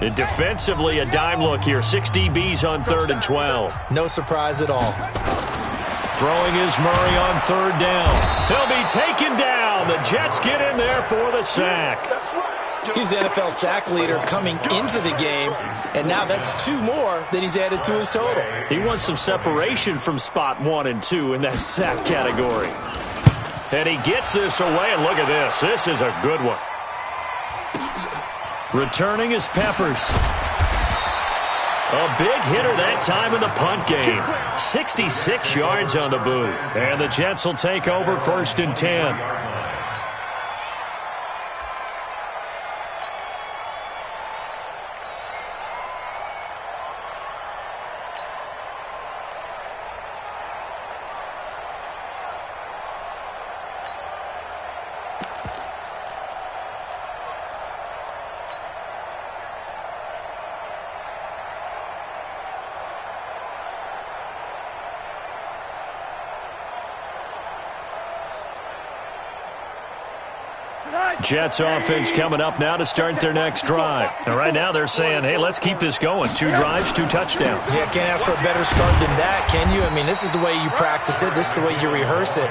And defensively, a dime look here. 6 DBs on 3rd and 12. No surprise at all. Throwing is Murray on 3rd down. He'll be taken down. The Jets get in there for the sack. He's the NFL sack leader coming into the game, and now that's 2 more that he's added to his total. He wants some separation from spot 1 and 2 in that sack category. And he gets this away, and look at this. This is a good one. Returning is Peppers. A big hitter that time in the punt game. 66 yards on the boot. And the Jets will take over 1st and 10. Jets offense coming up now to start their next drive. And right now they're saying, hey, let's keep this going. 2 drives, 2 touchdowns. Yeah, can't ask for a better start than that, can you? I mean, this is the way you practice it. This is the way you rehearse it.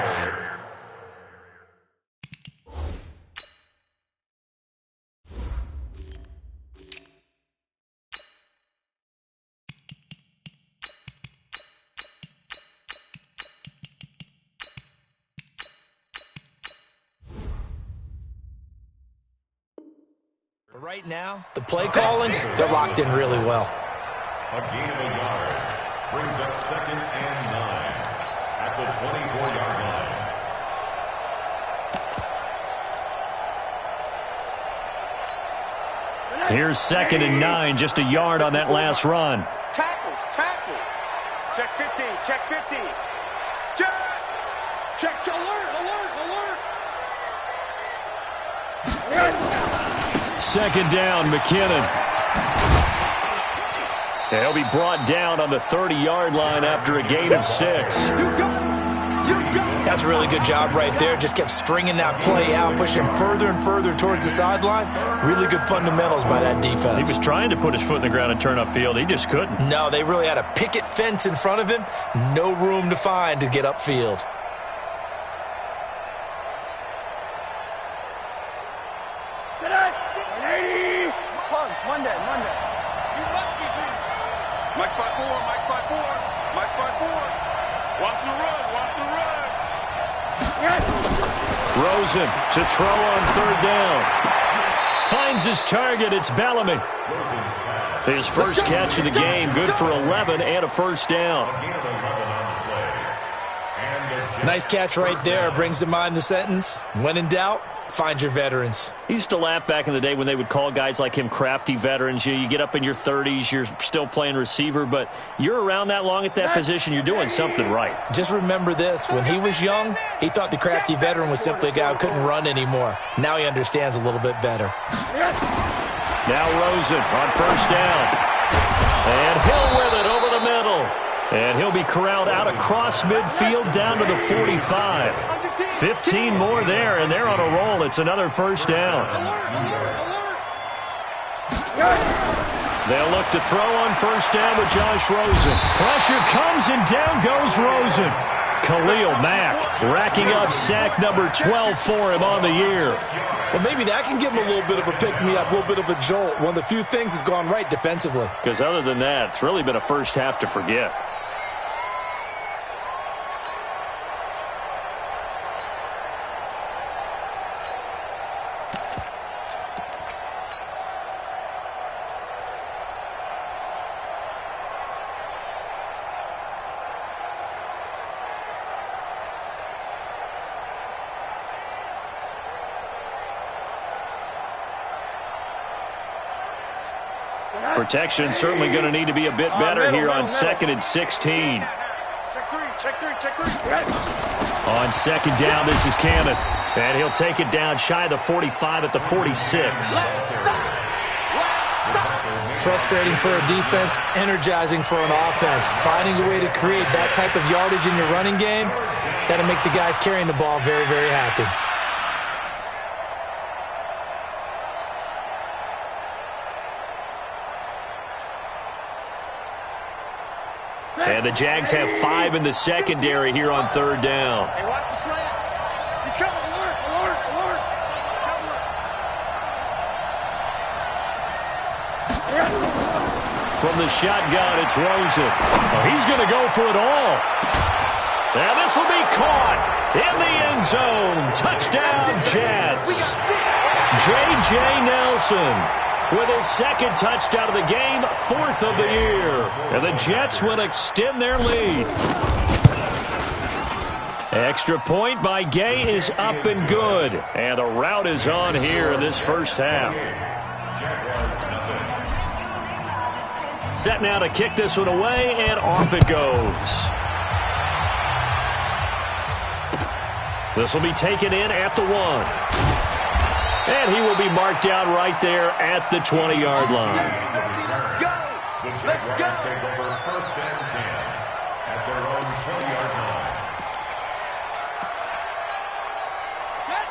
Right now, the play calling, they're locked in really well. A gain of a yard brings up 2nd and 9 at the 24-yard line. Here's 2nd and 9, just a yard on that last run. Tackles. Check 15, check 15. Check, alert. 2nd down, McKinnon. He'll be brought down on the 30-yard line after a gain of 6. That's a really good job right there. Just kept stringing that play out, pushing further and further towards the sideline. Really good fundamentals by that defense. He was trying to put his foot in the ground and turn upfield. He just couldn't. No, they really had a picket fence in front of him. No room to find to get upfield. Monday. Mike 5-4. Watch the run. Rosen to throw on 3rd down. Finds his target. It's Bellamy. His first catch of the game. Good for 11 and a 1st down. Nice catch right there. Brings to mind the sentence, when in doubt, find your veterans. He used to laugh back in the day when they would call guys like him crafty veterans. You get up in your 30s, you're still playing receiver, but you're around that long at that position, you're doing something right. Just remember this. When he was young, he thought the crafty veteran was simply a guy who couldn't run anymore. Now he understands a little bit better. Now Rosen on 1st down. And Hill with it over the middle. And he'll be corralled out across midfield down to the 45. 15 more there, and they're on a roll. It's another 1st down. They'll look to throw on 1st down with Josh Rosen. Pressure comes, and down goes Rosen. Khalil Mack racking up sack number 12 for him on the year. Well, maybe that can give him a little bit of a pick-me-up, a little bit of a jolt. One of the few things has gone right defensively. Because other than that, it's really been a first half to forget. Protection certainly going to need to be a bit better here on 2nd and 16. Check three. On 2nd down, this is Cannon. And he'll take it down shy of the 45 at the 46. Frustrating for a defense, energizing for an offense. Finding a way to create that type of yardage in your running game, that'll make the guys carrying the ball very, very happy. And the Jags have 5 in the secondary here on 3rd down. Hey, watch the slant. He's coming. Alert, alert, alert. From the shotgun, it's Rosen. Oh, he's going to go for it all. And this will be caught in the end zone. Touchdown, Jets. J.J. Nelson with his 2nd touchdown of the game, 4th of the year. And the Jets will extend their lead. Extra point by Gay is up and good. And the route is on here in this first half. Set now to kick this one away, and off it goes. This will be taken in at the 1. And he will be marked down right there at the 20-yard line. Go! The Jaguars take over 1st and 10 at their own 20-yard line.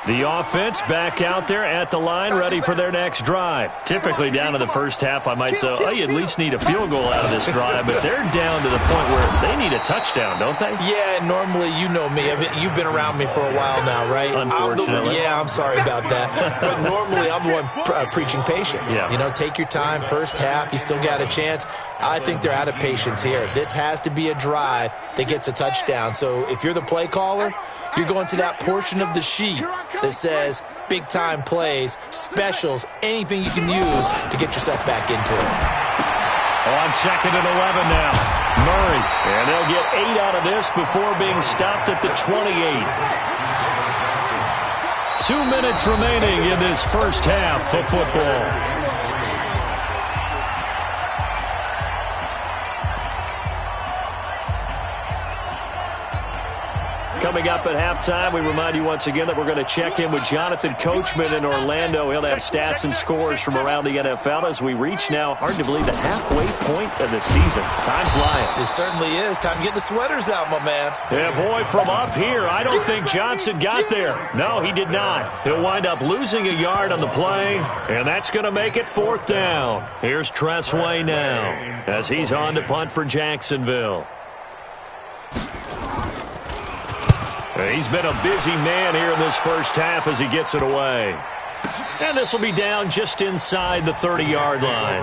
The offense back out there at the line, ready for their next drive. Typically down to the first half, I might say, oh, you at least need a field goal out of this drive, but they're down to the point where they need a touchdown, don't they? Yeah, normally, you know me. I mean, you've been around me for a while now, right? Unfortunately. I'm sorry about that. But normally, I'm the one preaching patience. Yeah. You know, take your time. First half, you still got a chance. I think they're out of patience here. This has to be a drive that gets a touchdown. So if you're the play caller, you're going to that portion of the sheet that says big-time plays, specials, anything you can use to get yourself back into it. On 2nd and 11 now. Murray. And they'll get 8 out of this before being stopped at the 28. 2 minutes remaining in this first half of football. Coming up at halftime, we remind you once again that we're going to check in with Jonathan Coachman in Orlando. He'll have stats and scores from around the NFL as we reach now, hard to believe, the halfway point of the season. Time flying. It certainly is. Time to get the sweaters out, my man. Yeah, boy, from up here, I don't think Johnson got there. No, he did not. He'll wind up losing a yard on the play, and that's going to make it 4th down. Here's Tressway now as he's on to punt for Jacksonville. He's been a busy man here in this first half as he gets it away. And this will be down just inside the 30-yard line.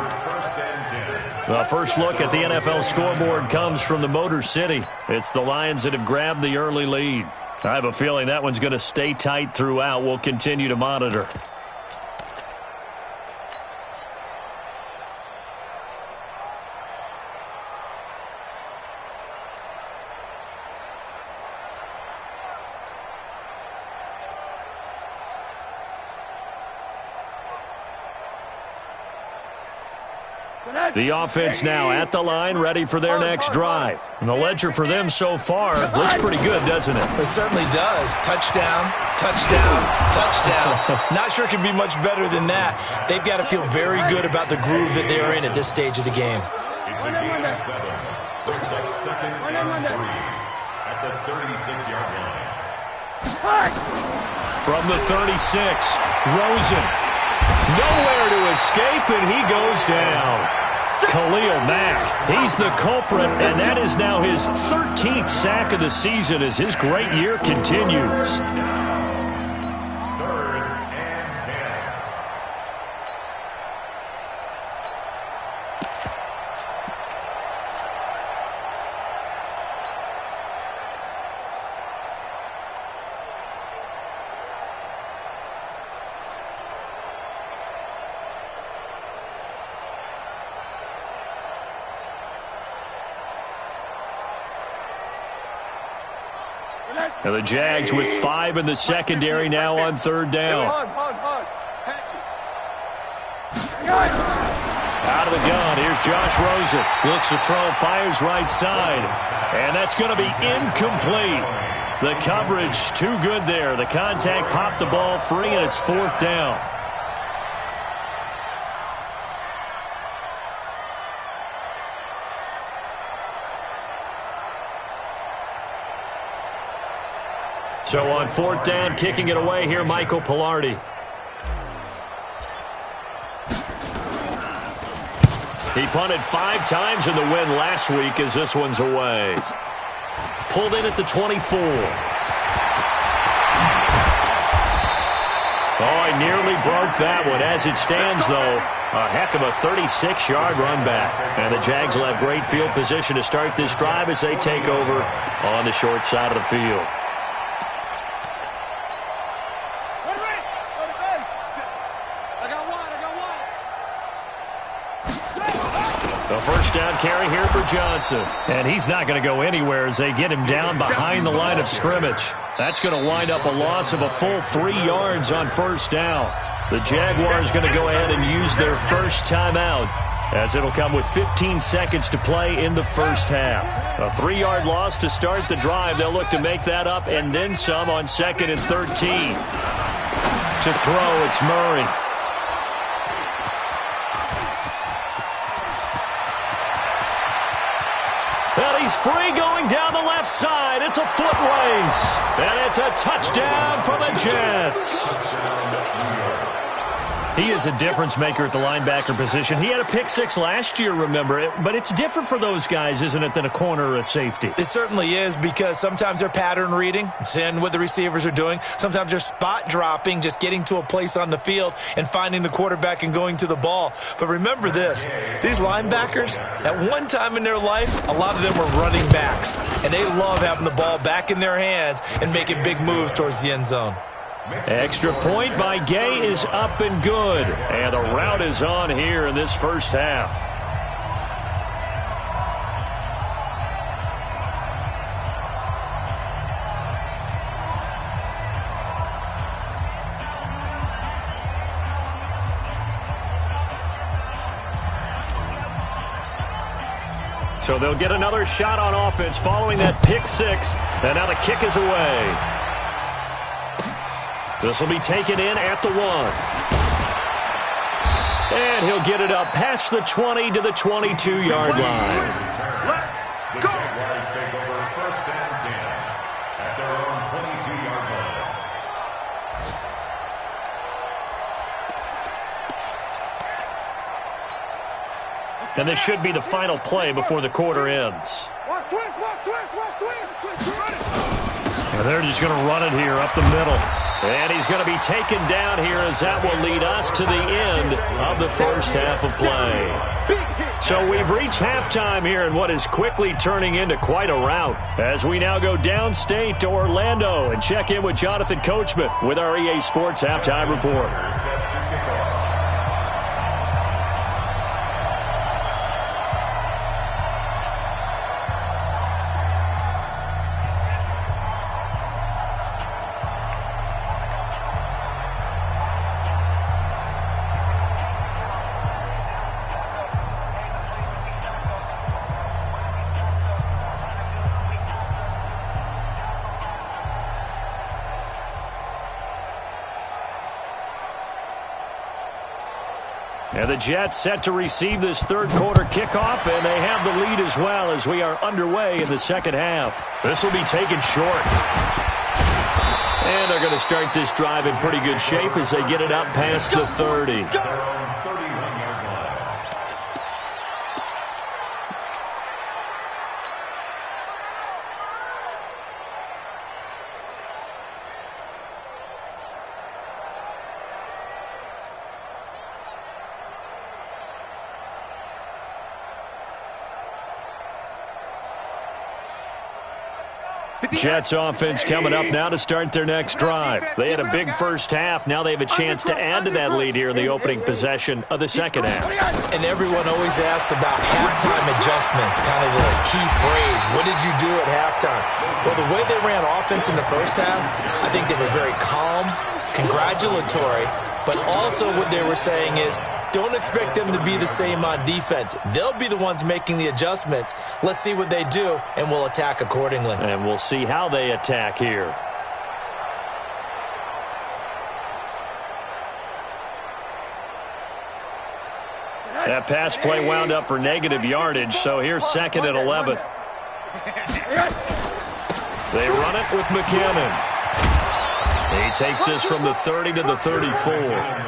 The first look at the NFL scoreboard comes from the Motor City. It's the Lions that have grabbed the early lead. I have a feeling that one's going to stay tight throughout. We'll continue to monitor. The offense now at the line, ready for their next drive. And the ledger for them so far looks pretty good, doesn't it? It certainly does. Touchdown, touchdown, touchdown. Not sure it can be much better than that. They've got to feel very good about the groove that they're in at this stage of the game. It's a gain of 7. Brings up 2nd and 3 at the 36-yard line. From the 36, Rosen. Nowhere to escape, and he goes down. Khalil Mack, he's the culprit, and that is now his 13th sack of the season as his great year continues. 3rd and 10. And the Jags with 5 in the secondary now on 3rd down. Out of the gun, here's Josh Rosen. Looks to throw, fires right side. And that's going to be incomplete. The coverage too good there. The contact popped the ball free, and it's 4th down. So on 4th down, kicking it away here, Michael He punted 5 times in the win last week as this one's away. Pulled in at the 24. Oh, I nearly broke that one. As it stands, though, a heck of a 36-yard run back. And the Jags will have great field position to start this drive as they take over on the short side of the field. A first down carry here for Johnson. And he's not going to go anywhere as they get him down behind the line of scrimmage. That's going to wind up a loss of a full 3 yards on first down. The Jaguars going to go ahead and use their first timeout as it'll come with 15 seconds to play in the first half. A 3-yard loss to start the drive. They'll look to make that up and then some on 2nd and 13. To throw, it's Murray. And he's free going down the left side. It's a foot race. And it's a touchdown for the Jets. He is a difference maker at the linebacker position. He had a pick 6 last year, remember. But it's different for those guys, isn't it, than a corner or a safety? It certainly is, because sometimes they're pattern reading, seeing what the receivers are doing. Sometimes they're spot dropping, just getting to a place on the field and finding the quarterback and going to the ball. But remember this, these linebackers, at one time in their life, a lot of them were running backs. And they love having the ball back in their hands and making big moves towards the end zone. Extra point by Gay is up and good. And the route is on here in this first half. So they'll get another shot on offense following that pick 6. And now the kick is away. This will be taken in at the 1. And he'll get it up past the 20 to the 22-yard line. The Jaguars take over 1st and 10 at their own 22-yard line. And this should be the final play before the quarter ends. Watch twist, watch twist, watch twist. Run it. And they're just going to run it here up the middle. And he's going to be taken down here as that will lead us to the end of the first half of play. So we've reached halftime here in what is quickly turning into quite a rout as we now go downstate to Orlando and check in with Jonathan Coachman with our EA Sports Halftime Report. And the Jets set to receive this third quarter kickoff, and they have the lead as well as we are underway in the second half. This will be taken short. And they're going to start this drive in pretty good shape as they get it up past the 30. Jets offense coming up now to start their next drive. They had a big first half. Now they have a chance to add to that lead here in the opening possession of the second half. And everyone always asks about halftime adjustments, kind of the key phrase. What did you do at halftime? Well, the way they ran offense in the first half, I think they were very calm, congratulatory, but also what they were saying is, don't expect them to be the same on defense. They'll be the ones making the adjustments. Let's see what they do, and we'll attack accordingly. And we'll see how they attack here. That pass play wound up for negative yardage, so here's 2nd and 11. They run it with McKinnon. He takes this from the 30 to the 34.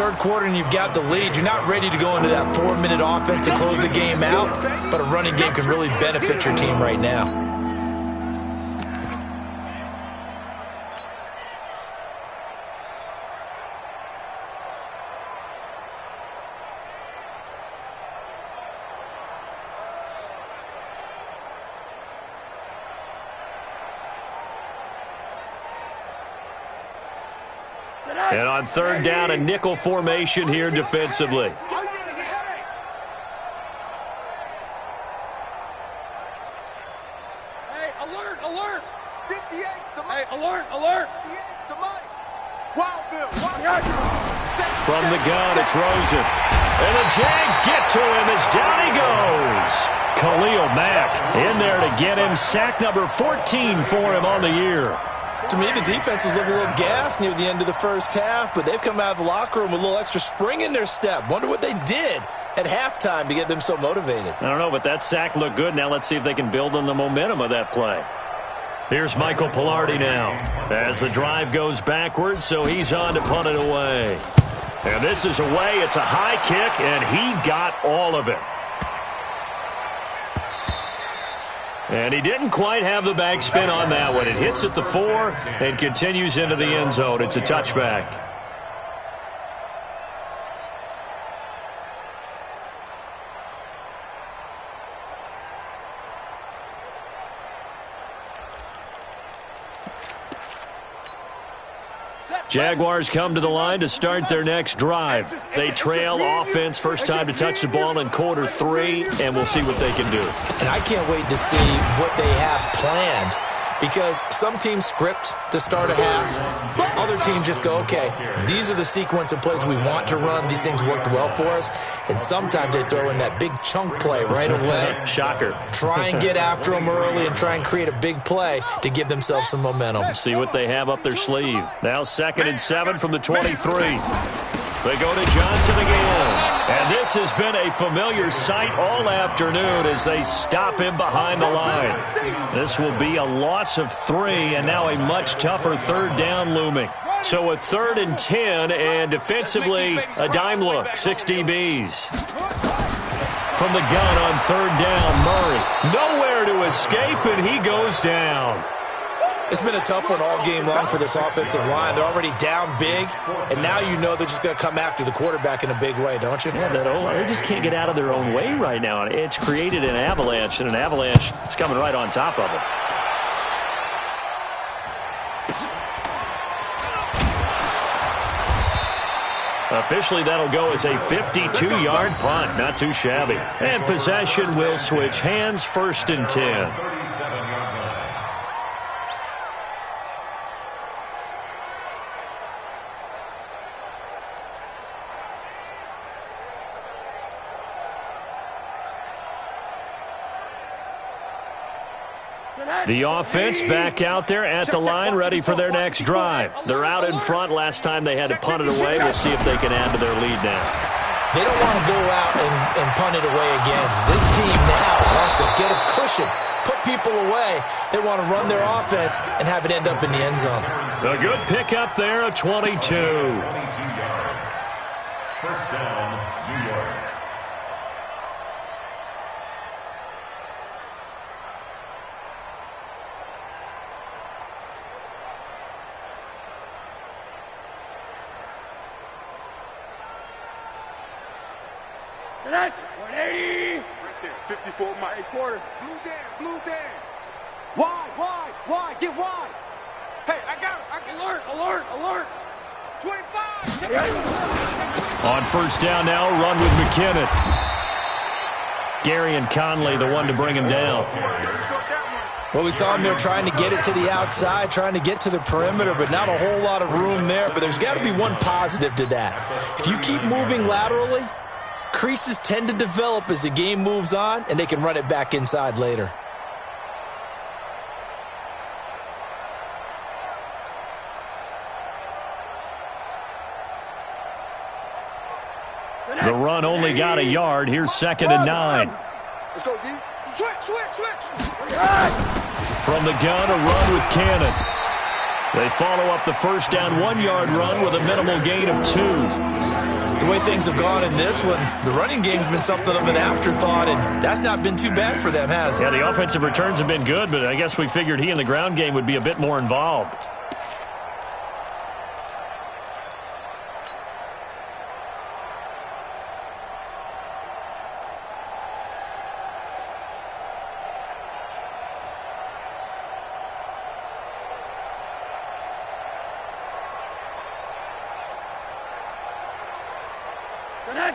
third quarter and you've got the lead, you're not ready to go into that 4-minute offense to close the game out, but a running game can really benefit your team right now. And on third down, a nickel formation here defensively. Hey, alert, alert. 58's the Hey, alert, alert. 58's the Mike. Wild Bill. From the gun, it's Rosen. And the Jags get to him as down he goes. Khalil Mack in there to get him. Sack number 14 for him on the year. To me, the defense was looking a little gassed near the end of the first half, but they've come out of the locker room with a little extra spring in their step. Wonder what they did at halftime to get them so motivated. I don't know, but that sack looked good. Now let's see if they can build on the momentum of that play. Here's Michael Pilardi now as the drive goes backwards, so he's on to punt it away. And this is away. It's a high kick, and he got all of it. And he didn't quite have the backspin on that one. It hits at the 4 and continues into the end zone. It's a touchback. Jaguars come to the line to start their next drive. They trail offense, first time to touch the ball in quarter 3, and we'll see what they can do. And I can't wait to see what they have planned, because some teams script to start a half. Other teams just go, okay, these are the sequence of plays we want to run. These things worked well for us. And sometimes they throw in that big chunk play right away. Shocker. Try and get after them early and try and create a big play to give themselves some momentum. See what they have up their sleeve. Now 2nd and 7 from the 23. They go to Johnson again. And this has been a familiar sight all afternoon as they stop him behind the line. This will be a loss of 3, and now a much tougher third down looming. So a 3rd and 10, and defensively a dime look, 6 DBs. From the gun on 3rd down, Murray. Nowhere to escape, and he goes down. It's been a tough one all game long for this offensive line. They're already down big, and now you know they're just going to come after the quarterback in a big way, don't you? Yeah, they just can't get out of their own way right now. It's created an avalanche, and an avalanche is coming right on top of it. Officially, that'll go as a 52-yard punt. Not too shabby. And possession will switch hands, 1st and 10. The offense back out there at the line, ready for their next drive. They're out in front. Last time they had to punt it away. We'll see if they can add to their lead now. They don't want to go out and punt it away again. This team now wants to get a cushion, put people away. They want to run their offense and have it end up in the end zone. A good pickup there, a 22. 1st down, New York. Tonight, 180. Right there, 54 Mike. Quarter. Blue Dan. Wide. Get wide. Hey, I got it. Alert. 25. On 1st down now, run with McKinnon. Gary and Conley, the one to bring him down. Well, we saw him there trying to get it to the outside, trying to get to the perimeter, but not a whole lot of room there. But there's got to be one positive to that. If you keep moving laterally, creases tend to develop as the game moves on, and they can run it back inside later. The run only got a yard. Here's 2nd and 9. Let's go, D. Switch. From the gun, a run with Cannon. They follow up the 1st down 1-yard run with a minimal gain of 2. The way things have gone in this one, the running game's been something of an afterthought, and that's not been too bad for them, has it? Yeah, the offensive returns have been good, but I guess we figured he in the ground game would be a bit more involved.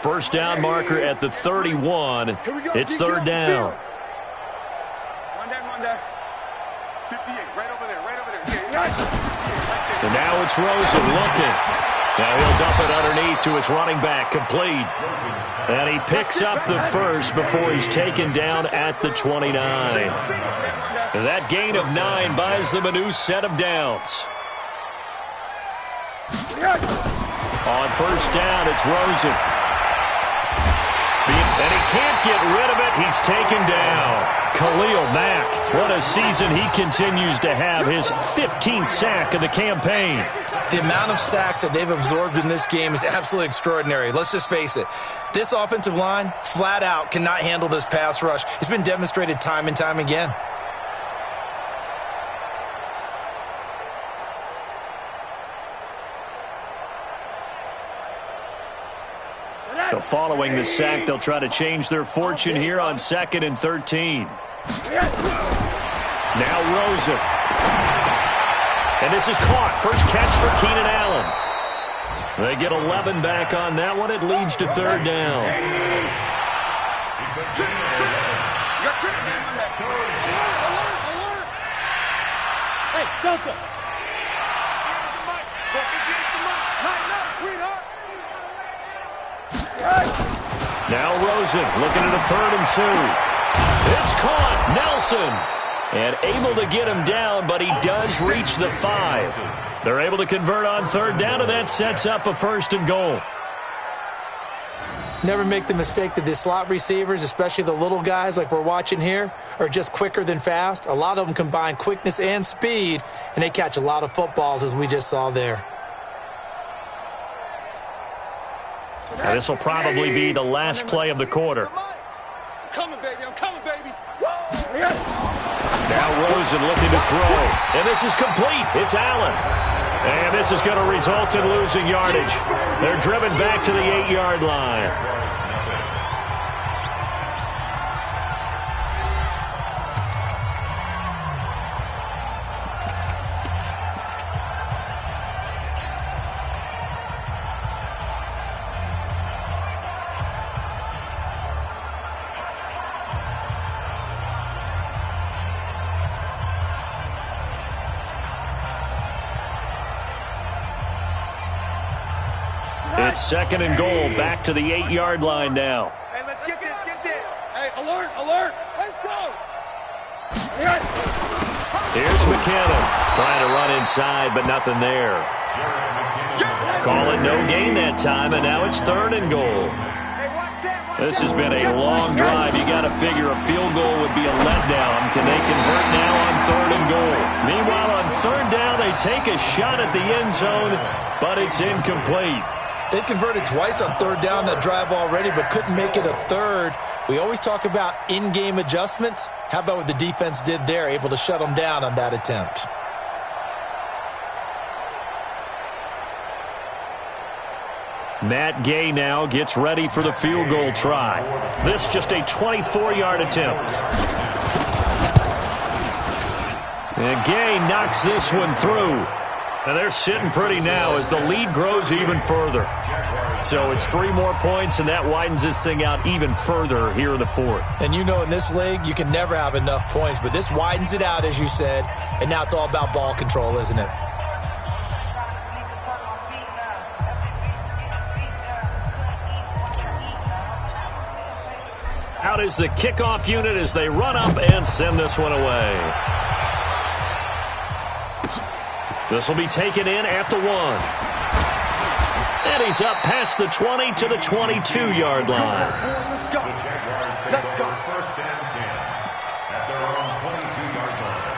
First down marker at the 31. It's third down. One down. 58, right over there. And now it's Rosen looking. Now he'll dump it underneath to his running back, complete. And he picks up the first before he's taken down at the 29. That gain of 9 buys them a new set of downs. On first down, it's Rosen. And he can't get rid of it. He's taken down. Khalil Mack, what a season he continues to have. His 15th sack of the campaign. The amount of sacks that they've absorbed in this game is absolutely extraordinary. Let's just face it. This offensive line, flat out, cannot handle this pass rush. It's been demonstrated time and time again. So following the sack, they'll try to change their fortune here on 2nd and 13. Now Rosen. And this is caught. First catch for Keenan Allen. They get 11 back on that one. It leads to third down. Hey, Delta. Sweetheart. Now Rosen looking at a 3rd and 2. It's caught. Nelson. And able to get him down, but he does reach the 5. They're able to convert on third down, and that sets up a 1st and goal. Never make the mistake that the slot receivers, especially the little guys like we're watching here, are just quicker than fast. A lot of them combine quickness and speed, and they catch a lot of footballs, as we just saw there. Now this will probably be the last play of the quarter. I'm coming, baby. Now Rosen looking to throw. And this is complete. It's Allen. And this is going to result in losing yardage. They're driven back to the 8-yard line. It's 2nd and goal, back to the 8-yard line now. Hey, let's get this. Hey, alert. Let's go. Here's McKinnon trying to run inside, but nothing there. Call it no gain that time, and now it's 3rd and goal. This has been a long drive. You got to figure a field goal would be a letdown. Can they convert now on 3rd and goal? Meanwhile, on 3rd down, they take a shot at the end zone, but it's incomplete. They converted twice on 3rd down that drive already, but couldn't make it a 3rd. We always talk about in-game adjustments. How about what the defense did there, able to shut them down on that attempt? Matt Gay now gets ready for the field goal try. This just a 24-yard attempt. And Gay knocks this one through. And they're sitting pretty now as the lead grows even further. So it's 3 more points, and that widens this thing out even further here in the 4th. And you know in this league, you can never have enough points, but this widens it out, as you said, and now it's all about ball control, isn't it? Out is the kickoff unit as they run up and send this one away. This will be taken in at the 1. And he's up past the 20 to the 22-yard line. Let's go. First and 10 at their own 22-yard line.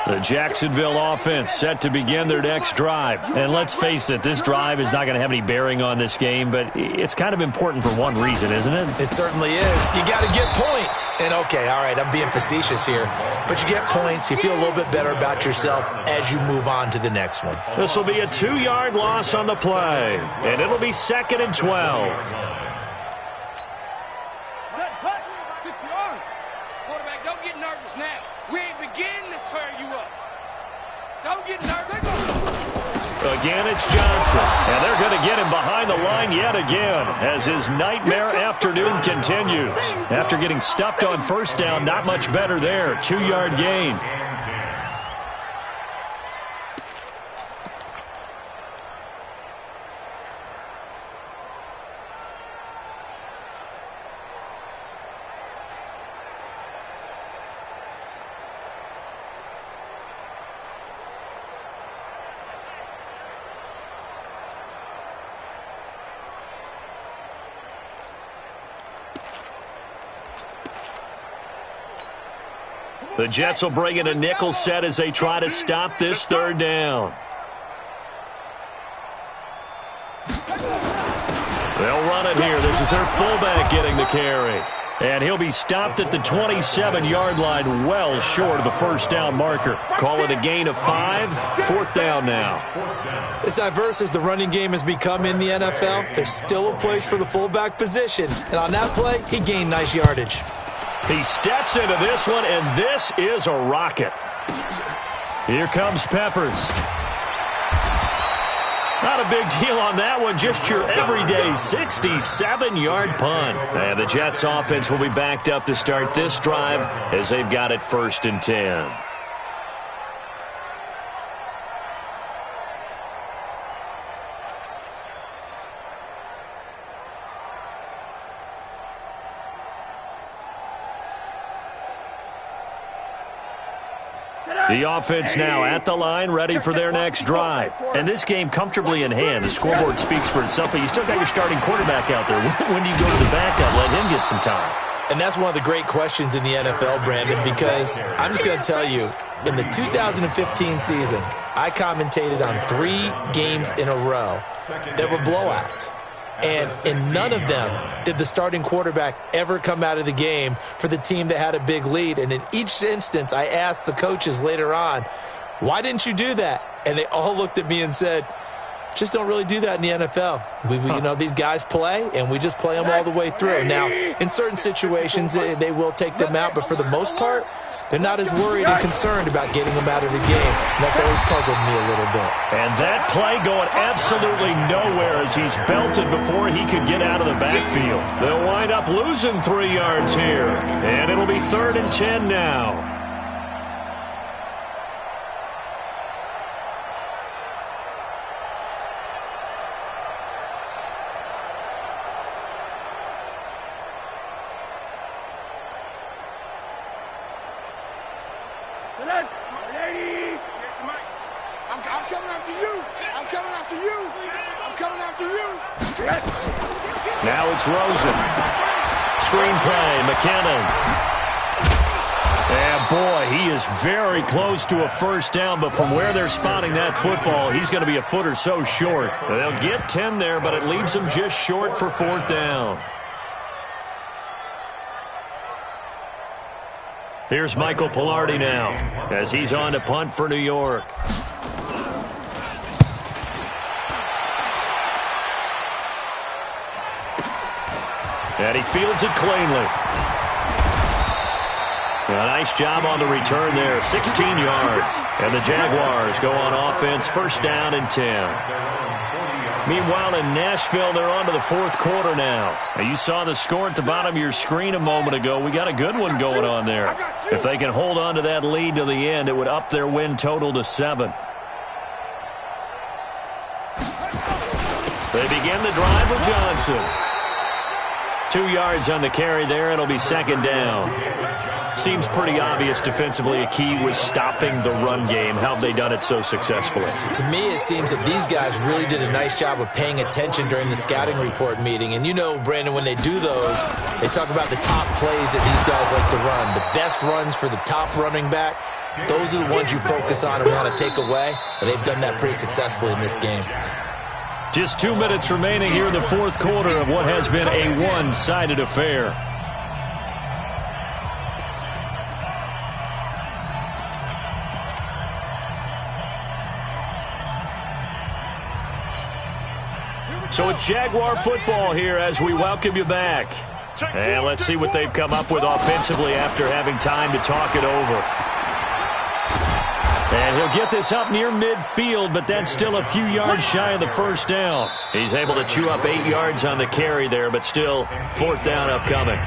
The Jacksonville offense set to begin their next drive. And let's face it, this drive is not going to have any bearing on this game, but it's kind of important for one reason, isn't it? It certainly is. You got to get points. And, okay, all right, I'm being facetious here, but you get points. You feel a little bit better about yourself as you move on to the next one. This will be a 2-yard loss on the play, and it'll be 2nd and 12. Quarterback, don't get nervous now. We ain't beginning to tear you up. Don't get nervous. Again, it's Johnson, and they're going to get him behind the line yet again as his nightmare afternoon continues. After getting stuffed on first down, not much better there. 2-yard gain. The Jets will bring in a nickel set as they try to stop this 3rd down. They'll run it here. This is their fullback getting the carry. And he'll be stopped at the 27-yard line, well short of the first down marker. Call it a gain of 5. 4th down now. As diverse as the running game has become in the NFL, there's still a place for the fullback position. And on that play, he gained nice yardage. He steps into this one, and this is a rocket. Here comes Peppers. Not a big deal on that one, just your everyday 67-yard punt. And the Jets offense will be backed up to start this drive as they've got it 1st and 10. The offense now at the line, ready for their next drive. And this game comfortably in hand. The scoreboard speaks for itself, but you still got your starting quarterback out there. When do you go to the backup, let him get some time? And that's one of the great questions in the NFL, Brandon, because I'm just going to tell you, in the 2015 season, I commentated on 3 games in a row that were blowouts. And in none of them did the starting quarterback ever come out of the game for the team that had a big lead. And in each instance, I asked the coaches later on, why didn't you do that? And they all looked at me and said, just don't really do that in the NFL. You know, these guys play, and we just play them all the way through. Now, in certain situations, they will take them out, but for the most part, they're not as worried and concerned about getting them out of the game. And that's always puzzled me a little bit. And that play going absolutely nowhere as he's belted before he could get out of the backfield. They'll wind up losing 3 yards here. And it'll be 3rd and 10 now. I'm coming after you. I'm coming after you. I'm coming after you. Now it's Rosen. Screen play, McKinnon. And boy, he is very close to a first down, but from where they're spotting that football, he's going to be a foot or so short. They'll get 10 there, but it leaves them just short for 4th down. Here's Michael Pilardi now as he's on to punt for New York. And he fields it cleanly. A nice job on the return there, 16 yards. And the Jaguars go on offense, 1st down and 10. Meanwhile, in Nashville, they're on to the 4th quarter now. You saw the score at the bottom of your screen a moment ago. We got a good one going on there. If they can hold on to that lead to the end, it would up their win total to 7. They begin the drive with Johnson. 2 yards on the carry there. It'll be 2nd down. Seems pretty obvious defensively a key was stopping the run game. How have they done it so successfully? To me, it seems that these guys really did a nice job of paying attention during the scouting report meeting. And you know, Brandon, when they do those, they talk about the top plays that these guys like to run. The best runs for the top running back. those are the ones you focus on and want to take away, and they've done that pretty successfully in this game. Just 2 minutes remaining here in the fourth quarter of what has been a one-sided affair. So it's Jaguar football here as we welcome you back. And let's see what they've come up with offensively after having time to talk it over. And he'll get this up near midfield, but that's still a few yards shy of the first down. He's able to chew up 8 yards on the carry there, but still fourth down upcoming.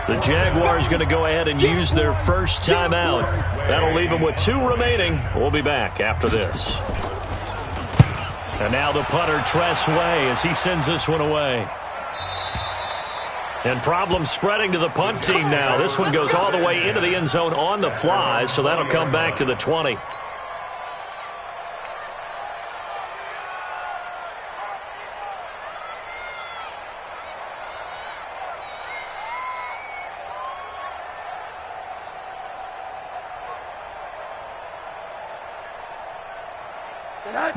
The Jaguars going to go ahead and use their first timeout. That'll leave them with 2 remaining. We'll be back after this. And now the punter, Tress Way, as he sends this one away. And problems spreading to the punt team now. This one goes all the way into the end zone on the fly, so that'll come back to the 20.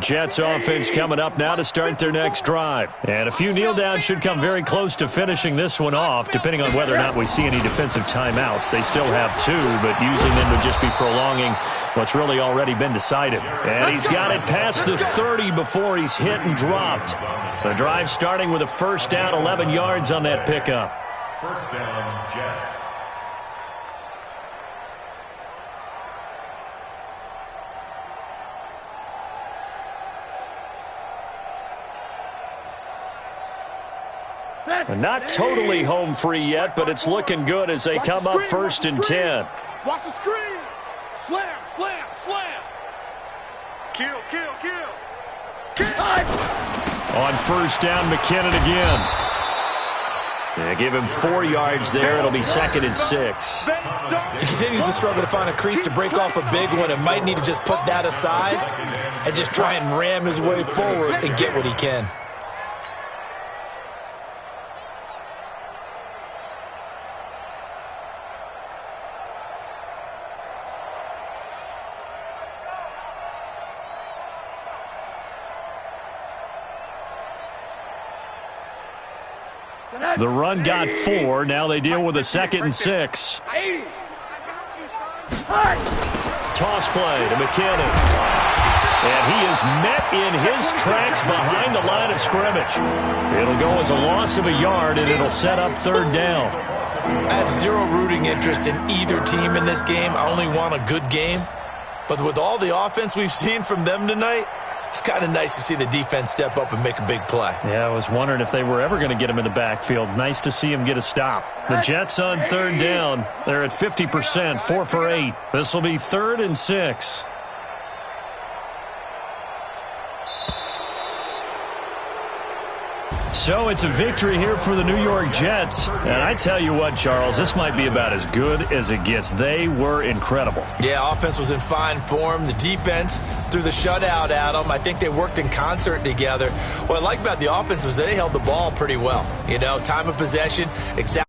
Jets offense coming up now to start their next drive. And a few kneel downs should come very close to finishing this one off, depending on whether or not we see any defensive timeouts. They still have 2, but using them would just be prolonging what's really already been decided. And he's got it past the 30 before he's hit and dropped. The drive starting with a first down, 11 yards on that pickup. First down, Jets. Not totally home free yet, but it's looking good as they come up first and 10. Watch the screen. Slam, slam, slam. Kill, kill, kill. On first down, McKinnon again. Yeah, give him 4 yards there. It'll be second and 6. He continues to struggle to find a crease to break off a big one and might need to just put that aside and just try and ram his way forward and get what he can. The run got 4. Now they deal with a second and 6. Toss play to McKinnon. And he is met in his tracks behind the line of scrimmage. It'll go as a loss of a yard, and it'll set up third down. I have zero rooting interest in either team in this game. I only want a good game. But with all the offense we've seen from them tonight, it's kind of nice to see the defense step up and make a big play. Yeah, I was wondering if they were ever going to get him in the backfield. Nice to see him get a stop. The Jets on third down. They're at 50%, 4 for 8. This will be third and 6. So it's a victory here for the New York Jets. And I tell you what, Charles, this might be about as good as it gets. They were incredible. Yeah, offense was in fine form. The defense threw the shutout at them. I think they worked in concert together. What I like about the offense was they held the ball pretty well. You know, time of possession, exactly.